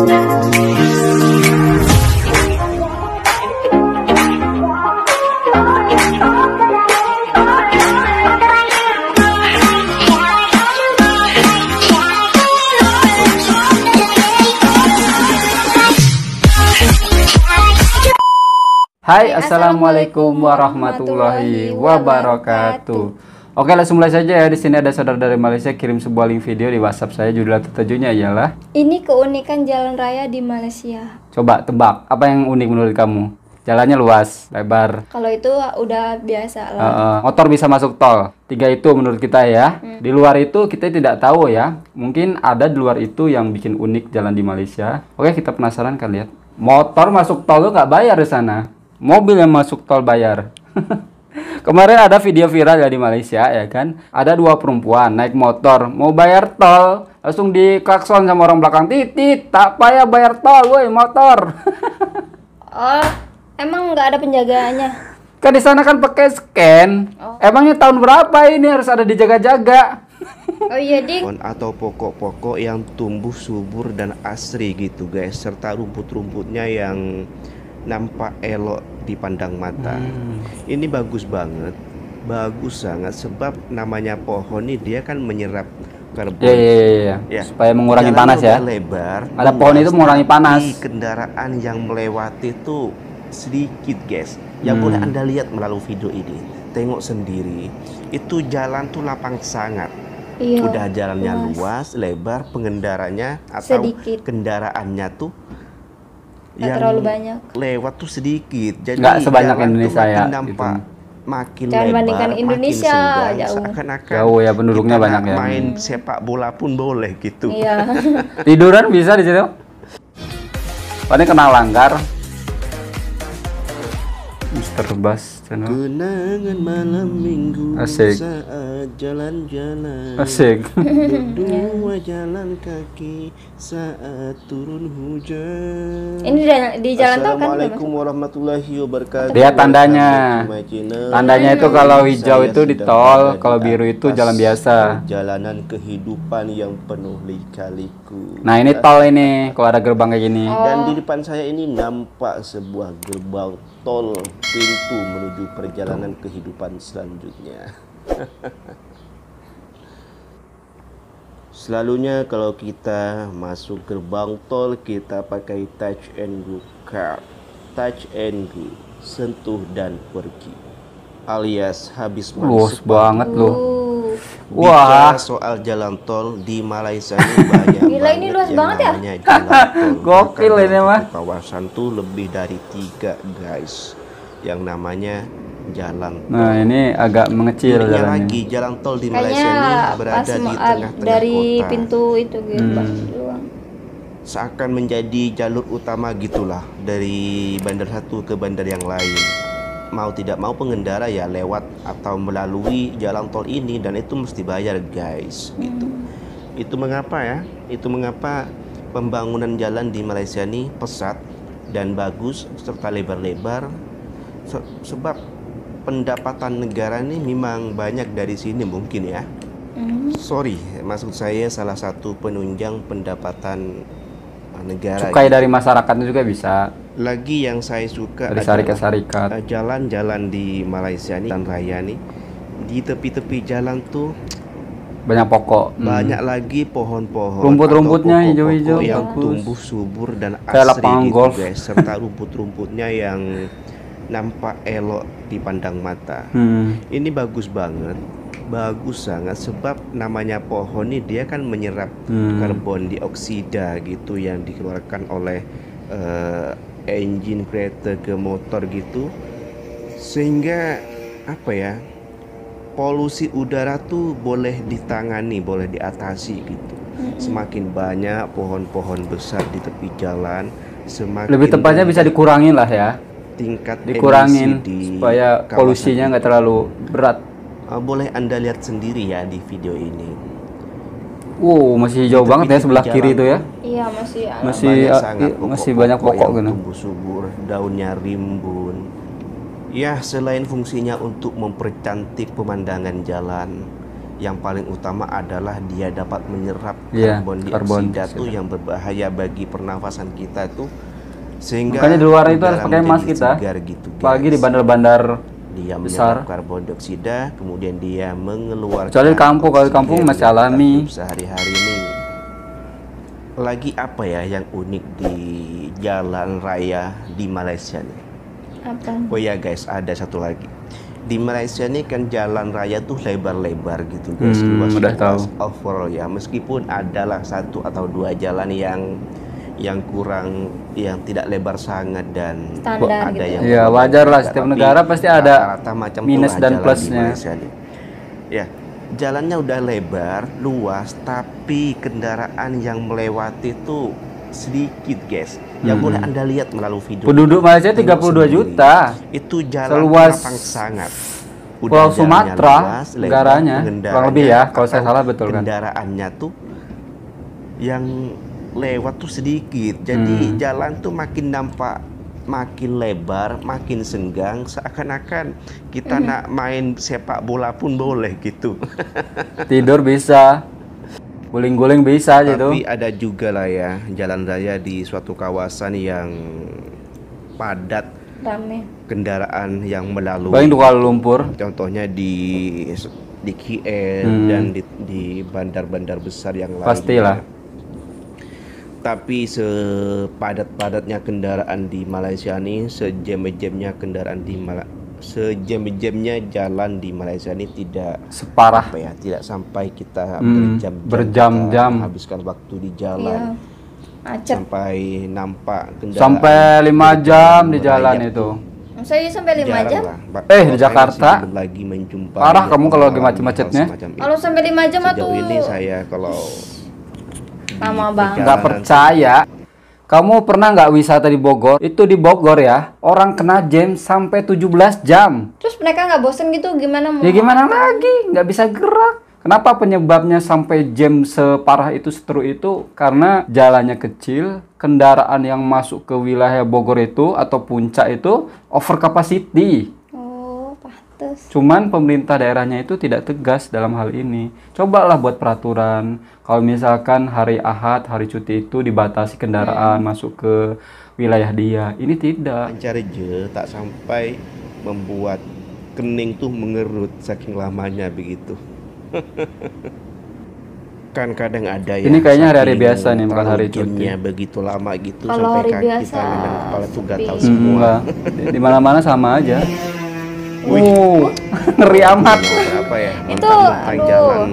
Hai, assalamualaikum warahmatullahi wabarakatuh. Oke, langsung mulai saja ya. Di sini ada saudara dari Malaysia kirim sebuah link video di WhatsApp saya. Judul atau tujuannya ialah ini keunikan jalan raya di Malaysia. Coba tebak, apa yang unik menurut kamu? Jalannya luas, lebar. Kalau itu udah biasa lah. Motor bisa masuk tol. 3 itu menurut kita ya. Di luar itu kita tidak tahu ya. Mungkin ada di luar itu yang bikin unik jalan di Malaysia. Oke, kita penasaran kan, lihat. Motor masuk tol tuh nggak bayar di sana. Mobil yang masuk tol bayar. Kemarin ada video viral ya di Malaysia ya kan. Ada 2 perempuan naik motor mau bayar tol, langsung diklakson sama orang belakang. Titit, tak payah bayar tol, woi motor. Oh, emang nggak ada penjagaannya? Kan di sana kan pakai scan. Emangnya tahun berapa ini harus ada dijaga-jaga? Oh iya, Dik. Atau pokok-pokok yang tumbuh subur dan asri gitu guys, serta rumput-rumputnya yang nampak elok dipandang mata. Ini bagus banget, bagus sangat, sebab namanya pohon ini dia kan menyerap karbon. Ya. Supaya mengurangi Jalan panas ya. Lebar. Ada pohon itu mengurangi panas. Kendaraan yang melewati itu sedikit guys. Yang boleh Anda lihat melalui video ini, tengok sendiri. Itu jalan tuh lapang sangat. Iya, udah jalannya luas, lebar, pengendaranya atau kendaraannya tuh yang terlalu banyak, lewat tuh sedikit, jadi nggak sebanyak Indonesia ya gitu. Makin jangan lebar, bandingkan Indonesia, makin jauh. Jauh ya, penduduknya banyak ya. Main sepak bola pun boleh gitu. Iya. Tiduran bisa di situ. Ini kena langgar. Mr. Bas channel. Kenangan malam minggu Asik. saat jalan-jalan. Asik. Berdua jalan kaki saat turun hujan. Ini di jalan tol kan? Assalamualaikum warahmatullahi wabarakatuh. Lihat tandanya. Tandanya itu kalau hijau itu di tol, kalau biru itu jalan biasa. Jalanan kehidupan yang penuh lika-liku. Nah, ini tol ini, kalau ada gerbang kayak gini. Dan di depan saya ini nampak sebuah gerbang tol, pintu menuju perjalanan kehidupan selanjutnya. Selalunya kalau kita masuk gerbang tol, kita pakai touch and go card. Touch and go, sentuh dan pergi, alias habis Luas banget loh. Wah, soal jalan tol di Malaysia ini banyak. Gila, ini luas banget ya. Gokil ini mah. Kawasan tuh lebih dari 3 guys, yang namanya jalan tol. Nah, ini agak mengecil jalannya. Lagi jalan tol di Malaysia ini berada di tengah-tengah dari kota. pintu itu gerbang doang. Seakan menjadi jalur utama gitulah, dari bandar satu ke bandar yang lain. Mau tidak mau pengendara ya lewat atau melalui jalan tol ini, dan itu mesti bayar guys gitu. Itu mengapa ya? Itu mengapa pembangunan jalan di Malaysia ini pesat dan bagus serta lebar-lebar, sebab pendapatan negara ini memang banyak dari sini mungkin ya. Sorry, maksud saya salah satu penunjang pendapatan negara. Cukai dari masyarakatnya juga bisa. Lagi yang saya suka dari syarikat-syarikat. Jalan-jalan di Malaysia ini, jalan raya nih, di tepi-tepi jalan tuh banyak pokok, banyak lagi pohon-pohon, rumput-rumputnya hijau-hijau yang bagus, tumbuh subur dan kayak asri lapangan gitu golf. guys, serta rumput-rumputnya yang nampak elok dipandang mata. Ini bagus banget, bagus sangat, sebab namanya pohon ini dia kan menyerap karbon dioksida gitu yang dikeluarkan oleh engine kereta ke motor gitu, sehingga apa ya, polusi udara tuh boleh ditangani, boleh diatasi gitu. Semakin banyak pohon-pohon besar di tepi jalan, semakin lebih tepatnya bisa dikurangin lah ya, tingkat dikurangin di supaya polusinya nggak terlalu berat. Boleh Anda lihat sendiri ya di video ini. Masih hijau banget ya sebelah kiri itu ya. Iya, masih banyak pokok gitu. Tumbuh subur, daunnya rimbun. Ya, selain fungsinya untuk mempercantik pemandangan jalan, Yang paling utama adalah dia dapat menyerap Iya, karbon karbon dioksida tuh yang berbahaya bagi pernafasan kita tuh, sehingga Makanya di luar itu harus udara pakai mask menjadi kita. segar gitu, Apalagi di guys. bandar-bandar Dia besar. menyerap karbon dioksida, kemudian dia mengeluarkan. Kecuali di kampung, kalau di kampung oksigen masih yang kita alami. hirup sehari-hari ini. Lagi apa ya yang unik di jalan raya di Malaysia nih? Apa? Oh ya guys, ada satu lagi. Di Malaysia ini kan jalan raya tuh lebar-lebar gitu guys, udah tahu. overall ya. Meskipun adalah satu atau dua jalan yang kurang, yang tidak lebar sangat dan Standar ada gitu. yang Iya, lebih wajar lah, juga. setiap Tapi negara pasti ada rata-rata macam minus itulah dan jalan di plusnya. Malaysia nih. Ya, jalannya udah lebar, luas, tapi kendaraan yang melewati tuh sedikit guys. Yang boleh Anda lihat melalui video Penduduk ini, Malaysia tengok 32 sendiri. juta. Itu jalan Seluas lapang sangat. Pulau jalannya Sumatera, luas, lebar, negaranya. pengendaraannya Kurang lebih ya, kalau saya atau salah betul kan. kendaraannya tuh yang lewat tuh sedikit. Jadi jalan tuh makin nampak makin lebar, makin senggang, seakan-akan kita nak main sepak bola pun boleh gitu. Tidur bisa, guling-guling bisa gitu. Tapi ada juga lah ya jalan raya di suatu kawasan yang padat Rame. kendaraan yang melalui. Paling di Kuala Lumpur. Contohnya di KL dan di bandar-bandar besar yang lain. Pastilah. Tapi sepadat-padatnya kendaraan di Malaysia ini, sejam-jamnya kendaraan di sejam-jamnya jalan di Malaysia ini tidak Separah. apa ya, tidak sampai kita berjam-jam. kita menghabiskan waktu di jalan. Iya. Macet. Sampai nampak kendaraan Sampai 5 jam di jalan merayap itu. Saya sampai 5 jarang jam. lah. Di Kalau saya Jakarta. masih belum lagi menjumpai Parah kamu kalau lagi mengalami macet-macetnya. hal semacam itu. Kalau sampai 5 jam Sejauh tuh ini saya kalau lama di banget. Nggak percaya. Kamu pernah nggak wisata di Bogor? Itu di Bogor ya, orang kena jam sampai 17 jam. Terus mereka nggak bosen gitu gimana mau? Ya gimana lagi? Nggak bisa gerak. Kenapa penyebabnya sampai jam separah itu, seteruk itu? Karena jalannya kecil, kendaraan yang masuk ke wilayah Bogor itu atau puncak itu over capacity. Oh, pantes. Cuman pemerintah daerahnya itu tidak tegas dalam hal ini. Cobalah buat peraturan. Kalau misalkan hari Ahad, hari cuti itu dibatasi kendaraan masuk ke wilayah dia. Ini tidak. lancar aja, tak sampai membuat kening tuh mengerut saking lamanya begitu. Kan kadang ada ya. Ini kayaknya hari-hari saking biasa nih, bukan hari terlalu cuti. jamnya begitu lama gitu Kalau sampai hari kaki biasa, tangan dan kepala tuh gatal sepi. semua. Enggak. Di mana-mana sama aja. Ngeri amat. Apa ya? Itu, mentang-mentang aduh. jalan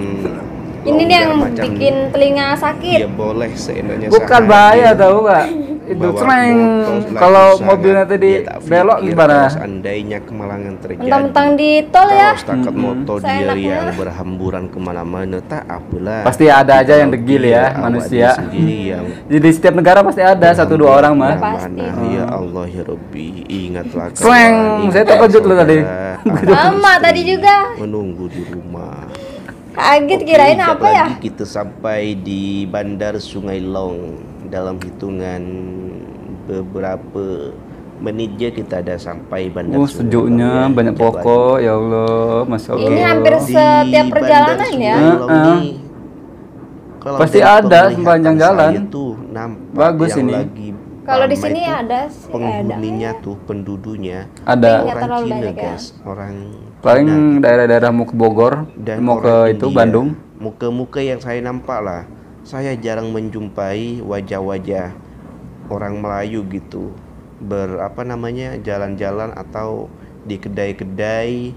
Ini nih yang longgar macam bikin telinga sakit. dia boleh seenaknya Bukan saja. bahaya tahu nggak? Itu Bawa sering motor lagi kalau sangat mobilnya tadi dia tak belok pikir gimana? kalau seandainya kemalangan terjadi. Mentang-mentang di tol ya. Kalau setakat motor dia Seenaknya. yang berhamburan kemana-mana, tak apalah. Pasti ada aja yang degil ya, Awak manusia. dia sendiri yang Jadi setiap negara pasti ada satu dua orang mah. Pasti. Ya Allah ya Rabbi, ingatlah Sleng, kawan, saya terkejut loh tadi. saudara, Sama istri tadi juga. menunggu di rumah. Kaget Oke, kirain sekejap apa ya? lagi kita sampai di Bandar Sungai Long. Dalam hitungan beberapa menit je kita ada sampai Bandar Sungai Sejuknya Long, ya. banyak Sekejap pokok, ya Allah, masya Allah. Ini hampir lagi. Di setiap perjalanan Bandar ya. Sungai Long nih, kalau Pasti dari ada penglihatan sepanjang jalan. saya tuh nampak Bagus yang ini. lagi Kalau di ramai sini tuh ada sih, penghuninya tuh, penduduknya Ada. Nggak orang terlalu Cina banyak ya. guys, orang Paling Cina. daerah-daerah mau ke Bogor, Dan mau ke orang itu India. Bandung. Muka-muka yang saya nampak lah, saya jarang menjumpai wajah-wajah orang Melayu gitu jalan-jalan atau di kedai-kedai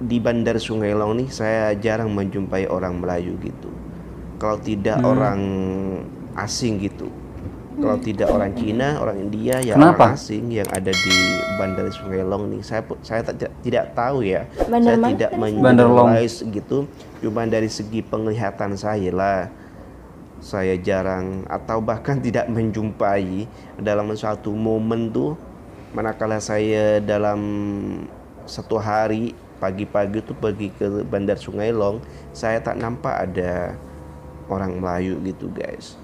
di Bandar Sungai Long nih. Saya jarang menjumpai orang Melayu gitu, kalau tidak orang asing gitu. Kalau tidak orang Cina, orang India, ya Kenapa? orang asing yang ada di Bandar Sungai Long nih. Saya tidak tahu ya. Bandar Saya mana tidak tadi? Bandar Long. mengeneralize gitu. Cuma dari segi penglihatan saya lah, saya jarang atau bahkan tidak menjumpai dalam suatu momen tuh. Manakala saya dalam satu hari pagi-pagi tuh pergi ke Bandar Sungai Long, saya tak nampak ada orang Melayu gitu guys.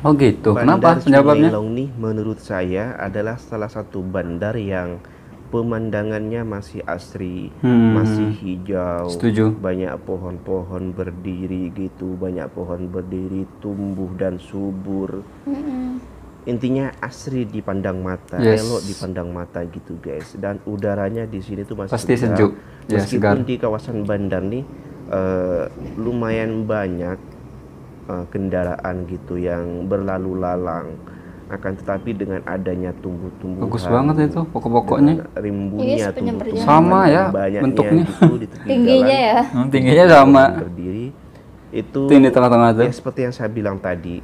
Oh gitu. Bandar Kenapa penyebabnya? Sungai Long nih menurut saya adalah salah satu bandar yang pemandangannya masih asri, Hmm. masih hijau, Setuju. banyak pohon-pohon berdiri gitu, banyak pohon berdiri tumbuh dan subur. Intinya asri dipandang mata, Yes. elok dipandang mata gitu guys. Dan udaranya di sini tuh masih Pasti segar. sejuk. Ya, Meskipun segar. di kawasan bandar nih lumayan banyak kendaraan gitu yang berlalu lalang. Akan tetapi dengan adanya tumbuh-tumbuhan, Bagus banget itu pokok-pokoknya. dengan rimbunya Iya, sepanjang tumbuh-tumbuhan Sama yang ya, banyaknya bentuknya. gitu di tepi Tingginya jalan, ya. Tingginya sama. berdiri itu Itu yang di tengah-tengah tuh. ya seperti yang saya bilang tadi,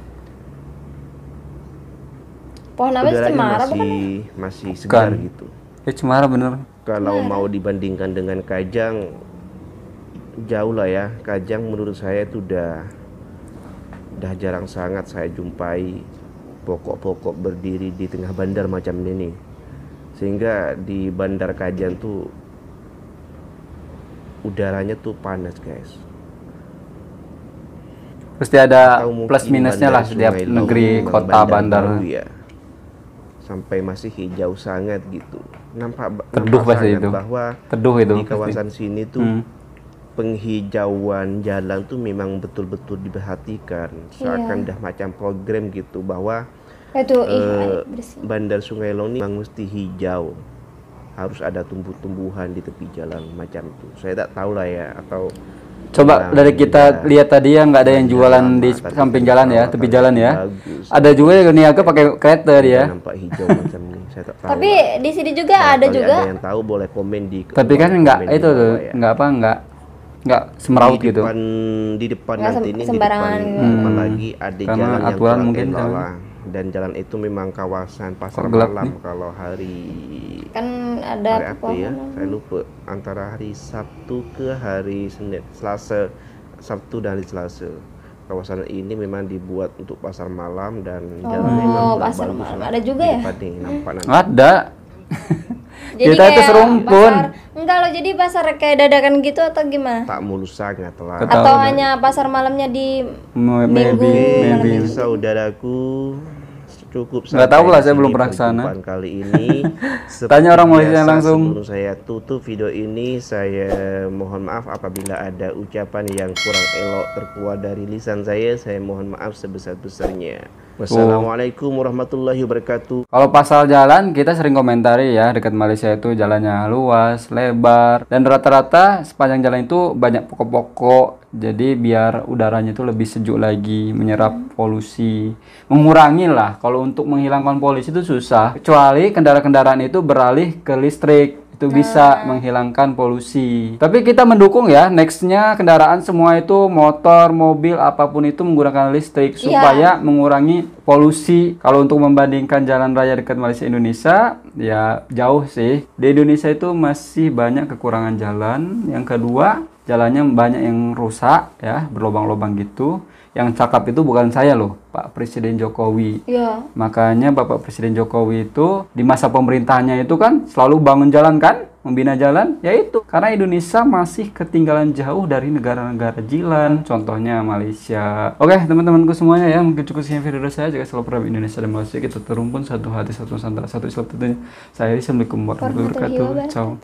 Pohon apa sih, udaranya cemara bukan? masih segar Bukan. gitu. Ya cemara bener. Kalau mau dibandingkan dengan Kajang, jauh lah ya. Kajang menurut saya itu udah jarang sangat saya jumpai pokok-pokok berdiri di tengah bandar macam ini. Sehingga di bandar Kajang tuh udaranya tuh panas guys. Pasti ada Atau mungkin plus minusnya bandar lah setiap Sungai negeri, Long, kota, bandar. baru ya. Sampai masih hijau sangat gitu. Nampak Teduh pasti sangat itu. bahwa Teduh itu. di pasti. kawasan sini tuh penghijauan jalan tuh memang betul-betul diperhatikan. Seakan dah macam program gitu bahwa Itu bersih. bandar Sungai Long ini memang mesti hijau. Harus ada tumbuh-tumbuhan di tepi jalan macam itu. Saya tak tahu lah ya, atau Coba memang dari kita udah lihat tadi ya, nggak ada yang bandar jualan lama, di tapi samping jalan ya, tepi jalan ya. bagus. Ada juga yang niaga pakai kereta dia. Nampak hijau macam ini. Saya tak tahu. Tapi di sini juga Nah, ada kalau juga. ada yang tahu boleh komen di Tapi kan komen nggak di itu tuh, bawah ya. nggak semeraut di gitu. depan, di depan Nggak nanti ini di sembarangan depan, gitu. depan lagi ada Karena jalan yang aturan kurang mungkin elok kan. lah. Dan jalan itu memang kawasan pasar Kok gelap malam nih? kalau hari Kan hari ada apa ya? pepohonan. Saya lupa, antara hari Sabtu ke hari Senin, Selasa, Sabtu dan hari Selasa. Kawasan ini memang dibuat untuk pasar malam dan jalannya memang kurang pasar bagus malam. lah. Ada juga Di ya? depan nih, nampak nanti. Ada. Jadi Kita itu kayak serumpun. pasar- enggak loh, jadi pasar kayak dadakan gitu atau gimana? Tak mulus sangat lah. Ketahui. Atau hanya pasar malamnya di Maybe, Oke, maybe. saudaraku, cukup Nggak tahu lah, di saya sini belum pernah kesana. perjumpaan kali ini. Tanya orang Seperti Malaysia biasa, langsung. Sebelum saya tutup video ini, saya mohon maaf apabila ada ucapan yang kurang elok terkeluar dari lisan saya mohon maaf sebesar-besarnya. Wassalamualaikum warahmatullahi wabarakatuh. Kalau pasal jalan kita sering komentari ya, dekat Malaysia itu jalannya luas, lebar, dan rata-rata sepanjang jalan itu banyak pokok-pokok. Jadi biar udaranya itu lebih sejuk lagi, menyerap polusi, mengurangi lah. Kalau untuk menghilangkan polusi itu susah, kecuali kendaraan-kendaraan itu beralih ke listrik. Itu bisa menghilangkan polusi. Tapi kita mendukung ya, nextnya kendaraan semua itu motor, mobil, apapun itu menggunakan listrik supaya mengurangi polusi. Kalau untuk membandingkan jalan raya dekat Malaysia Indonesia, ya jauh sih. Di Indonesia itu masih banyak kekurangan jalan. Yang kedua, jalannya banyak yang rusak ya, berlubang-lubang gitu. Yang cakap itu bukan saya loh, Pak Presiden Jokowi. Iya. Makanya Bapak Presiden Jokowi itu di masa pemerintahnya itu kan selalu bangun jalan kan, membina jalan, yaitu karena Indonesia masih ketinggalan jauh dari negara-negara jiran, contohnya Malaysia. Oke, teman-temanku semuanya ya, mungkin cukup sekian video dari saya. Jika selalu pernah Indonesia dan Malaysia kita terumpun satu hati, satu nusantara, satu Islam tentunya. Saya Assalamualaikum warahmatullahi wabarakatuh. Ciao.